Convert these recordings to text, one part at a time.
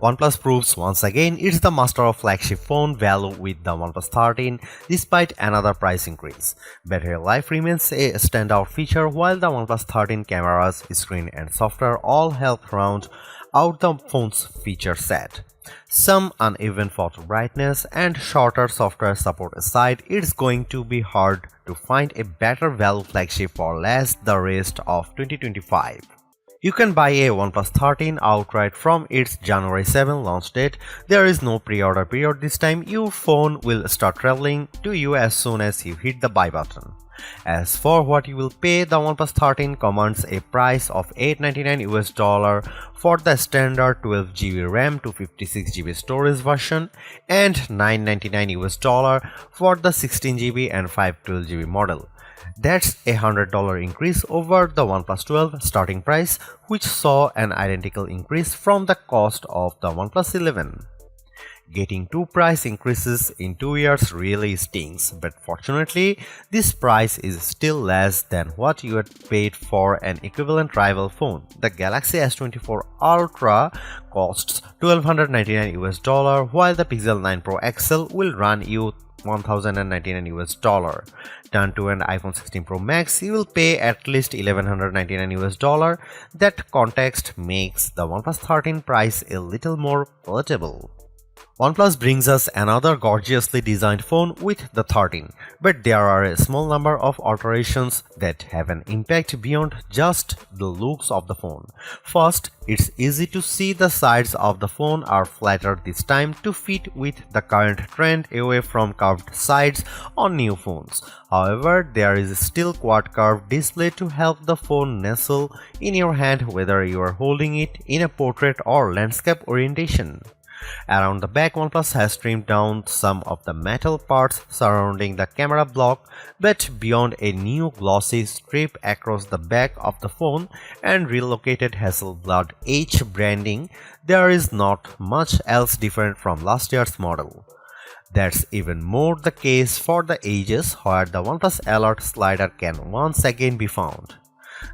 OnePlus proves once again it's the master of flagship phone value with the OnePlus 13 despite another price increase. Battery life remains a standout feature while the OnePlus 13 cameras, screen and software all help round out the phone's feature set. Some uneven photo brightness and shorter software support aside, it's going to be hard to find a better value flagship for less the rest of 2025. You can buy a OnePlus 13 outright from its January 7 launch date. There is no pre-order period this time. Your phone will start traveling to you as soon as you hit the buy button. As for what you will pay, the OnePlus 13 commands a price of $899 for the standard 12GB RAM to 56GB storage version and $999 for the 16GB and 512GB model. That's a $100 increase over the OnePlus 12 starting price, which saw an identical increase from the cost of the OnePlus 11. Getting two price increases in 2 years really stings, but fortunately, this price is still less than what you had paid for an equivalent rival phone. The Galaxy S24 Ultra costs $1,299 while the Pixel 9 Pro XL will run you $1,099. Turn to an iPhone 16 Pro Max, you will pay at least $1,199. That context makes the OnePlus 13 price a little more palatable. OnePlus brings us another gorgeously designed phone with the 13, but there are a small number of alterations that have an impact beyond just the looks of the phone. First, it's easy to see the sides of the phone are flatter this time to fit with the current trend away from curved sides on new phones. However, there is still quad curved display to help the phone nestle in your hand whether you are holding it in a portrait or landscape orientation. Around the back, OnePlus has trimmed down some of the metal parts surrounding the camera block, but beyond a new glossy strip across the back of the phone and relocated Hasselblad H branding, there is not much else different from last year's model. That's even more the case for the edges where the OnePlus Alert slider can once again be found.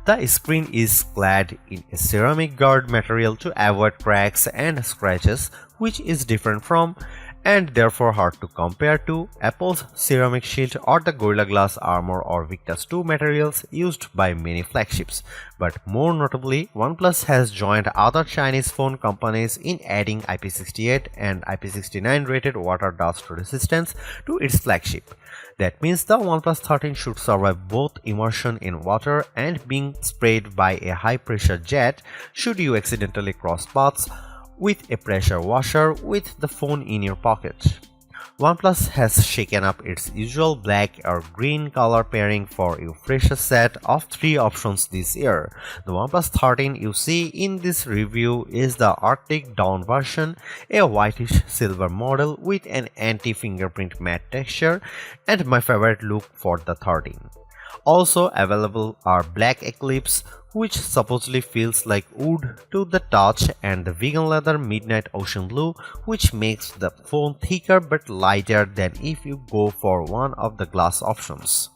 The screen is clad in a ceramic guard material to avoid cracks and scratches, which is different from and therefore hard to compare to Apple's ceramic shield or the Gorilla Glass Armor or Victus 2 materials used by many flagships. But more notably, OnePlus has joined other Chinese phone companies in adding IP68 and IP69 rated water dust resistance to its flagship. That means the OnePlus 13 should survive both immersion in water and being sprayed by a high-pressure jet should you accidentally cross paths with a pressure washer with the phone in your pocket. OnePlus has shaken up its usual black or green color pairing for a fresher set of 3 options this year. The OnePlus 13 you see in this review is the Arctic Dawn version, a whitish silver model with an anti-fingerprint matte texture, and my favorite look for the 13. Also available are Black Eclipse, which supposedly feels like wood to the touch, and the vegan leather Midnight Ocean Blue, which makes the phone thicker but lighter than if you go for one of the glass options.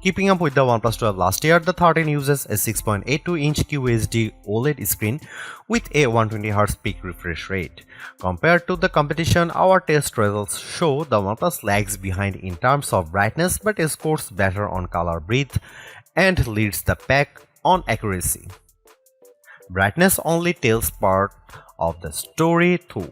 Keeping up with the OnePlus 12 last year, the 13 uses a 6.82-inch QHD OLED screen with a 120Hz peak refresh rate. Compared to the competition, our test results show the OnePlus lags behind in terms of brightness but scores better on color breadth and leads the pack on accuracy. Brightness only tells part of the story too.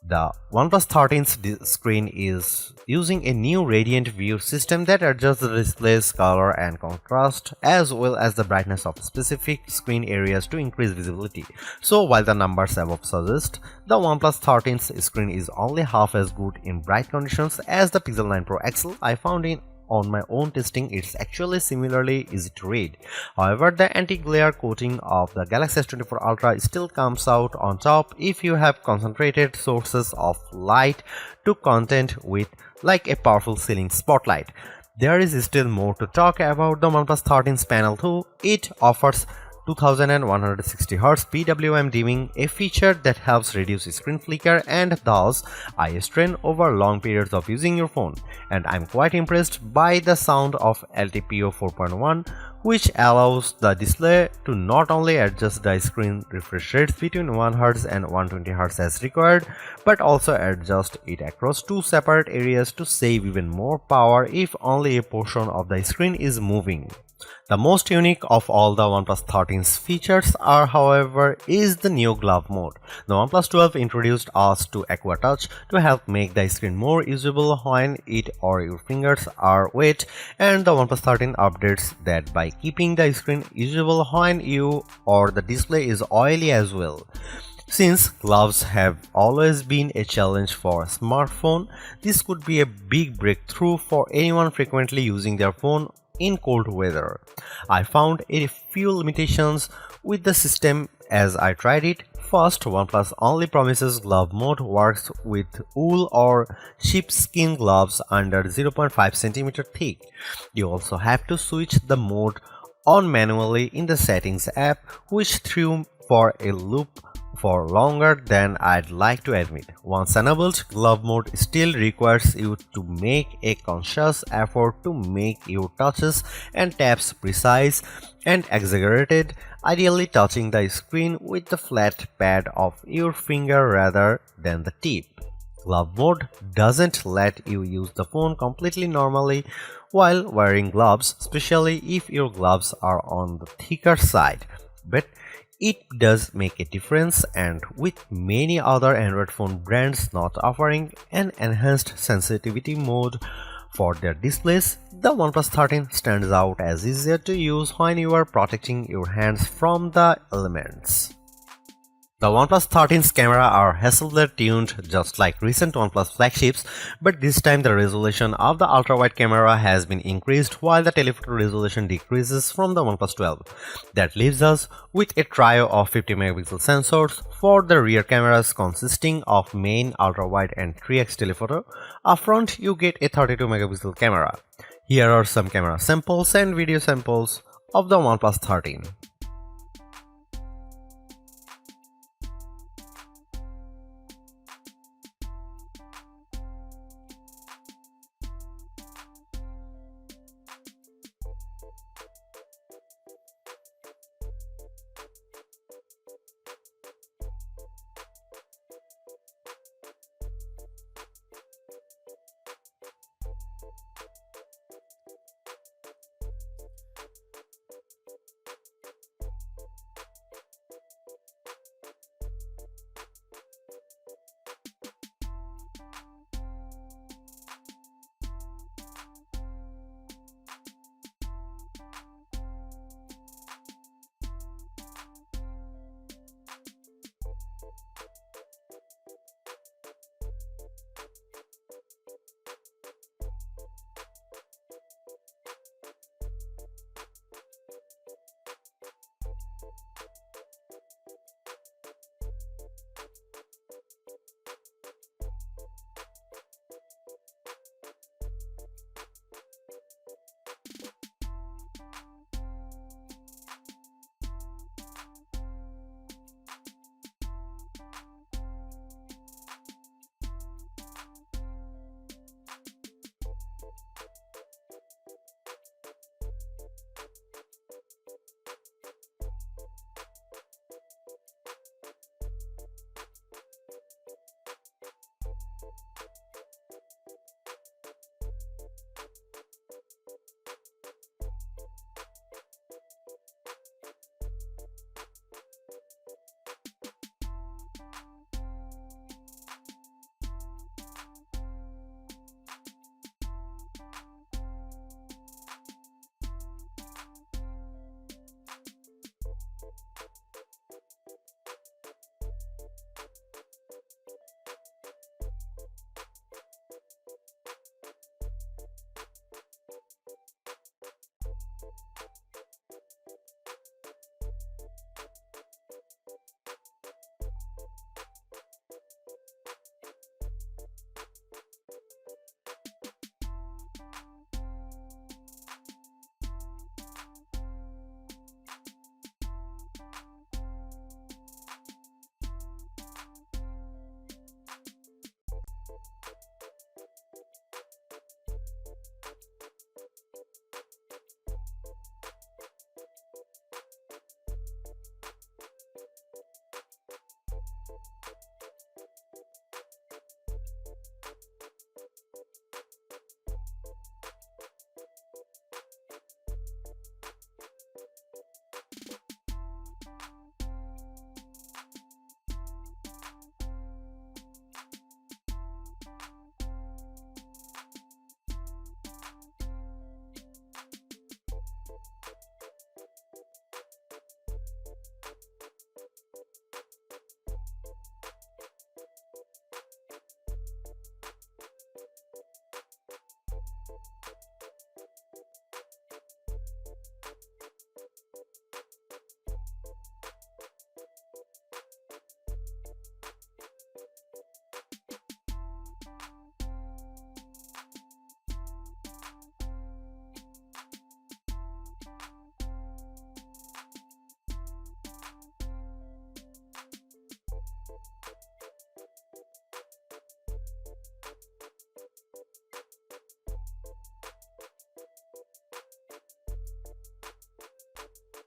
The OnePlus 13's screen is using a new Radiant View system that adjusts the display's color and contrast as well as the brightness of specific screen areas to increase visibility. So while the numbers above suggest the OnePlus 13's screen is only half as good in bright conditions as the Pixel 9 Pro XL, I found on my own testing it's actually similarly easy to read. However, the anti-glare coating of the Galaxy S24 Ultra still comes out on top if you have concentrated sources of light to content with like a powerful ceiling spotlight. There is still more to talk about the OnePlus 13's panel though. It offers 2160Hz PWM dimming, a feature that helps reduce screen flicker and thus eye strain over long periods of using your phone. And I'm quite impressed by the sound of LTPO 4.1, which allows the display to not only adjust the screen refresh rates between 1Hz and 120Hz as required, but also adjust it across two separate areas to save even more power if only a portion of the screen is moving. The most unique of all the OnePlus 13's features however, is the new glove mode. The OnePlus 12 introduced us to Aqua Touch to help make the screen more usable when it or your fingers are wet, and the OnePlus 13 updates that by keeping the screen usable when you or the display is oily as well. Since gloves have always been a challenge for a smartphone, this could be a big breakthrough for anyone frequently using their phone in cold weather. I found a few limitations with the system as I tried it. First, OnePlus only promises glove mode works with wool or sheepskin gloves under 0.5 cm thick. You also have to switch the mode on manually in the settings app, which threw for a loop for longer than I'd like to admit. Once enabled, glove mode still requires you to make a conscious effort to make your touches and taps precise and exaggerated, ideally touching the screen with the flat pad of your finger rather than the tip. Glove mode doesn't let you use the phone completely normally while wearing gloves, especially if your gloves are on the thicker side. But it does make a difference, and with many other Android phone brands not offering an enhanced sensitivity mode for their displays, the OnePlus 13 stands out as easier to use when you are protecting your hands from the elements. The OnePlus 13's camera are Hasselblad tuned just like recent OnePlus flagships, but this time the resolution of the ultra-wide camera has been increased while the telephoto resolution decreases from the OnePlus 12. That leaves us with a trio of 50 megapixel sensors for the rear cameras consisting of main, ultra-wide and 3x telephoto. Up front you get a 32 megapixel camera. Here are some camera samples and video samples of the OnePlus 13.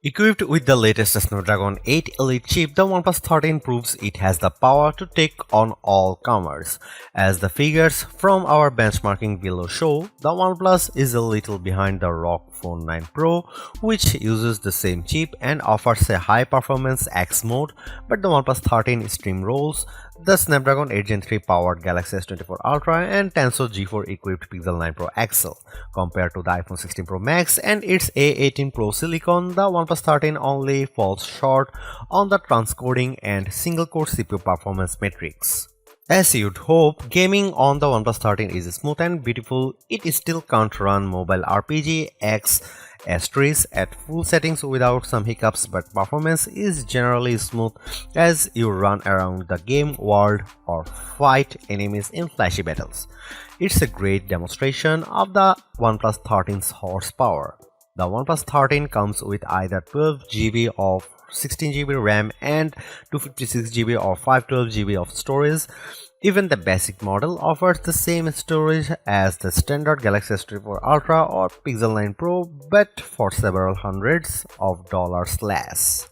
Equipped with the latest Snapdragon 8 Elite chip, the OnePlus 13 proves it has the power to take on all comers. As the figures from our benchmarking below show, the OnePlus is a little behind the ROG Phone 9 Pro, which uses the same chip and offers a high-performance X mode, but the OnePlus 13 steamrolls the Snapdragon 8 Gen 3 powered Galaxy S24 Ultra and Tensor G4 equipped Pixel 9 Pro XL. Compared to the iPhone 16 Pro Max and its A18 Pro Silicon, the OnePlus 13 only falls short on the transcoding and single-core CPU performance metrics. As you'd hope, gaming on the OnePlus 13 is smooth and beautiful. It still can't run mobile RPG X S3s at full settings without some hiccups, but performance is generally smooth as you run around the game world or fight enemies in flashy battles. It's a great demonstration of the OnePlus 13's horsepower. The OnePlus 13 comes with either 12GB of 16GB RAM and 256GB or 512GB of storage. Even the basic model offers the same storage as the standard Galaxy S24 Ultra or Pixel 9 Pro, but for several hundreds of dollars less.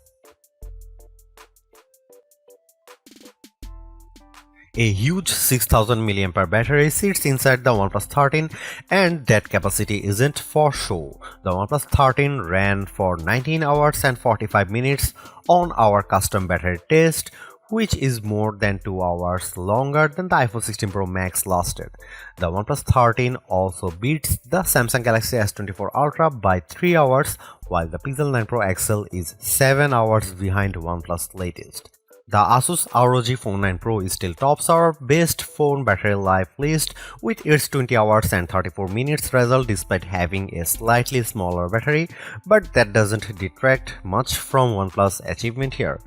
A huge 6000 mAh battery sits inside the OnePlus 13 and that capacity isn't for show. The OnePlus 13 ran for 19 hours and 45 minutes on our custom battery test, which is more than 2 hours longer than the iPhone 16 Pro Max lasted. The OnePlus 13 also beats the Samsung Galaxy S24 Ultra by 3 hours, while the Pixel 9 Pro XL is 7 hours behind OnePlus latest. The Asus ROG Phone 9 Pro still tops our best phone battery life list with its 20 hours and 34 minutes result despite having a slightly smaller battery, but that doesn't detract much from OnePlus' achievement here.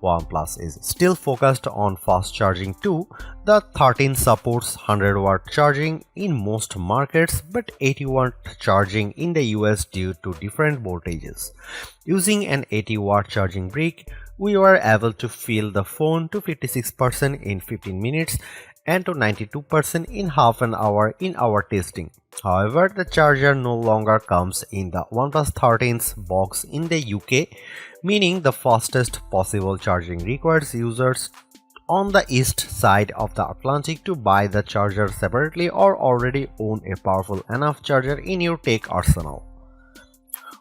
OnePlus is still focused on fast charging too. The 13 supports 100-watt charging in most markets but 80-watt charging in the US due to different voltages. Using an 80-watt charging brick, we were able to fill the phone to 56% in 15 minutes and to 92% in half an hour in our testing. However, the charger no longer comes in the OnePlus 13's box in the UK, meaning the fastest possible charging requires users on the east side of the Atlantic to buy the charger separately or already own a powerful enough charger in your tech arsenal.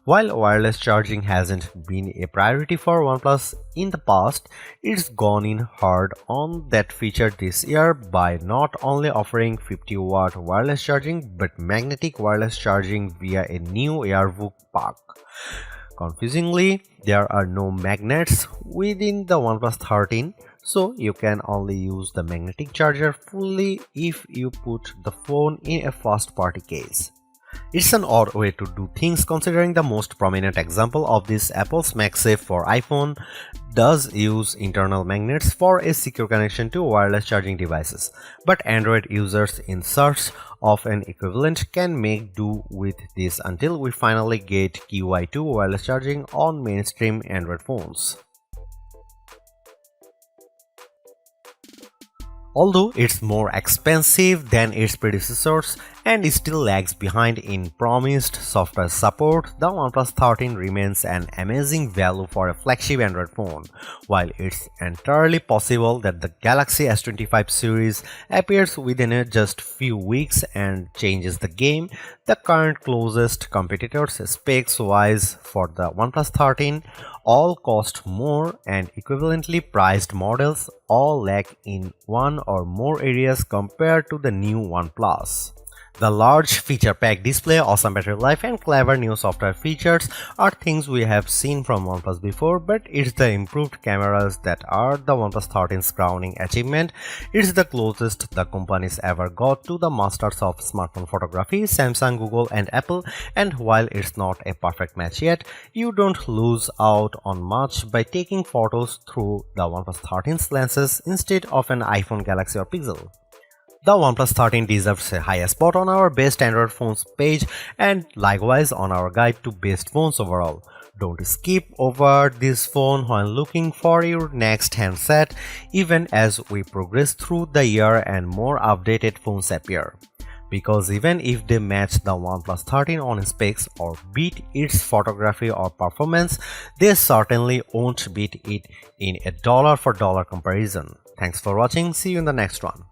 While wireless charging hasn't been a priority for OnePlus in the past, it's gone in hard on that feature this year by not only offering 50-watt wireless charging but magnetic wireless charging via a new AirVook pack. Confusingly, there are no magnets within the OnePlus 13, so you can only use the magnetic charger fully if you put the phone in a first-party case. It's an odd way to do things considering the most prominent example of this, Apple's MagSafe for iPhone, does use internal magnets for a secure connection to wireless charging devices, but Android users in search of an equivalent can make do with this until we finally get QI2 wireless charging on mainstream Android phones. Although it's more expensive than its predecessors and still lags behind in promised software support, the OnePlus 13 remains an amazing value for a flagship Android phone. While it's entirely possible that the Galaxy S25 series appears within just few weeks and changes the game, the current closest competitors specs-wise for the OnePlus 13 all cost more and equivalently priced models all lack in one or more areas compared to the new OnePlus. The large feature-packed display, awesome battery life and clever new software features are things we have seen from OnePlus before, but it's the improved cameras that are the OnePlus 13's crowning achievement. It's the closest the companies ever got to the masters of smartphone photography, Samsung, Google and Apple, and while it's not a perfect match yet, you don't lose out on much by taking photos through the OnePlus 13's lenses instead of an iPhone, Galaxy or Pixel. The OnePlus 13 deserves a high spot on our best Android phones page and likewise on our guide to best phones overall. Don't skip over this phone when looking for your next handset, even as we progress through the year and more updated phones appear. because even if they match the OnePlus 13 on specs or beat its photography or performance, they certainly won't beat it in a dollar for dollar comparison. Thanks for watching. See you in the next one.